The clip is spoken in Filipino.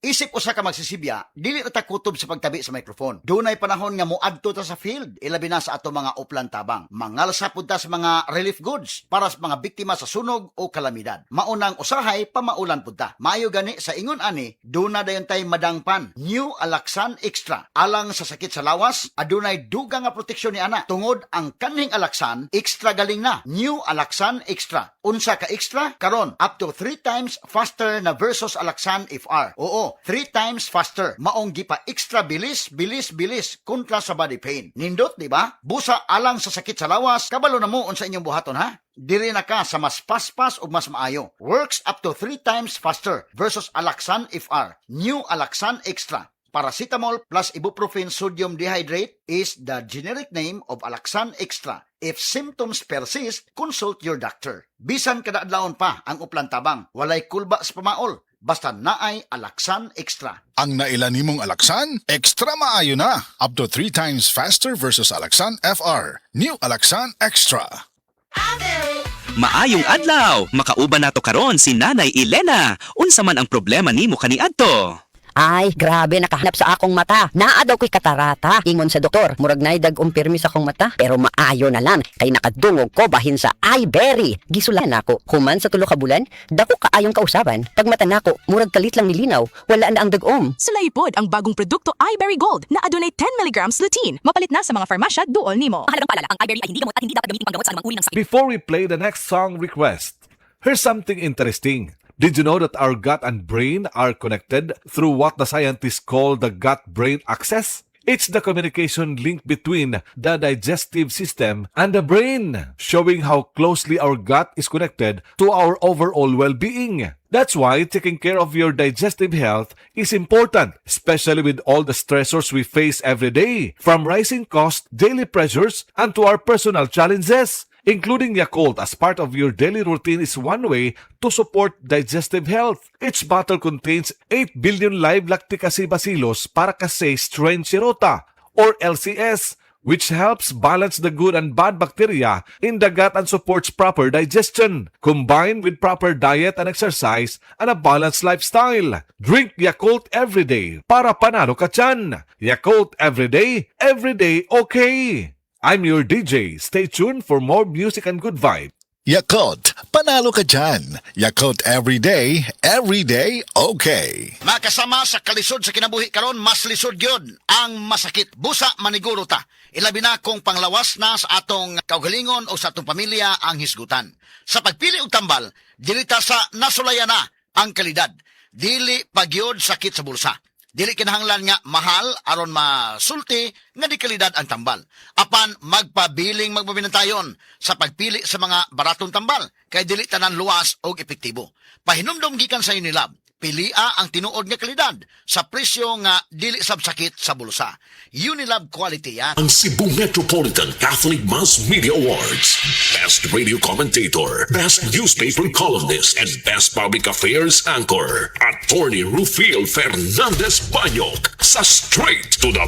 Isip usa ka magsisibya, dili na ta kutob sa pagtabi sa microphone. Dunay panahon nga moadto ta sa field, ilabi na sa ato mga uplan tabang. Mangalsa pud ta sa mga relief goods para sa mga biktima sa sunog o kalamidad. Maunang usahay pamaulan pud ta. Maayo gani sa ingon ani, duna dayon tay madangpan. New Alaxan Extra. Alang sa sakit sa lawas, adunay dugang nga proteksyon ni ana. Tungod ang kaning Alaxan, extra galing na. New Alaxan Extra. Unsa ka extra? Karon up to 3 times faster na versus Alaxan FR. Oo, 3 times faster. Maong gipa extra bilis kontra sa body pain. Nindot, di ba? Busa alang sa sakit sa lawas, kabalo na mo unsa inyong buhaton ha? Diri na ka sa mas paspas ug mas maayo. Works up to 3 times faster versus Alaxan FR. New Alaxan Extra. Paracetamol plus ibuprofen sodium dehydrate is the generic name of Alaxan Extra. If symptoms persist, consult your doctor. Bisan kada adlawon pa ang uplan tabang, walay kulba sa pamaol. Basta naay Alaxan Extra. Ang naila nimong Alaxan, extra maayo na. Up to 3 times faster versus Alaxan FR. New Alaxan Extra. Maayong adlaw, makauban nato karon si Nanay Elena. Unsa man ang problema nimo kaniadto? Ay, grabe, nakahanap sa akong mata. Naa daw ko'y katarata. Ingon sa doktor, murag na dag-umpirmi sa akong mata. Pero maayo na lang, kay nakadungog ko bahin sa iBerry. Gisulan ako, human sa 3 ka bulan, dako kaayong kausaban. Pag mata nako, murag kalit lang nilinaw, wala na ang dag-om. Sulaipod ang bagong produkto iBerry Gold na adunay 10 mg lutein. Mapalit na sa mga farmasya duol nimo. Mahalagang paalala, ang iBerry ay hindi gamot at hindi dapat gamitin panggamot sa anumang uri ng sakit. Before we play the next song request, here's something interesting. Did you know that our gut and brain are connected through what the scientists call the gut-brain axis? It's the communication link between the digestive system and the brain, showing how closely our gut is connected to our overall well-being. That's why taking care of your digestive health is important, especially with all the stressors we face every day, from rising costs, daily pressures, and to our personal challenges. Including Yakult as part of your daily routine is one way to support digestive health. Each bottle contains 8 billion live lactic acid bacillus para kasi strain Shirota or LCS, which helps balance the good and bad bacteria in the gut and supports proper digestion, combined with proper diet and exercise and a balanced lifestyle. Drink Yakult every day para panalo ka tiyan. Yakult every day okay. I'm your DJ. Stay tuned for more music and good vibe. Yakult, panalo ka dyan. Yakult every day okay. Makasama sa kalisod sa kinabuhi karon, mas lisod gyud ang masakit. Busa maniguro ta. Ilabi na kung panglawas na sa atong kaugalingon o sa atong pamilya ang hisgutan. Sa pagpili og tambal, dili ta sa nasulaya na ang kalidad. Dili pagyod sakit sa bulsa. Dili kinahanglan nga mahal aron masulti nga di kalidad ang tambal. Apan magpabiling magpabinantayon sa pagpili sa mga baratong tambal kay dili tanan luwas o epektibo. Pahinumdom gikan sa Unilab, pilia ang tinuod nga kalidad sa presyo nga dili sabsakit sa bulsa. Unilab quality yan. Ang Cebu Metropolitan Catholic Mass Media Awards. Best Radio Commentator, Best Newspaper Columnist, and Best Public Affairs Anchor. Attorney Rufil Fernandez Banyok sa Straight to the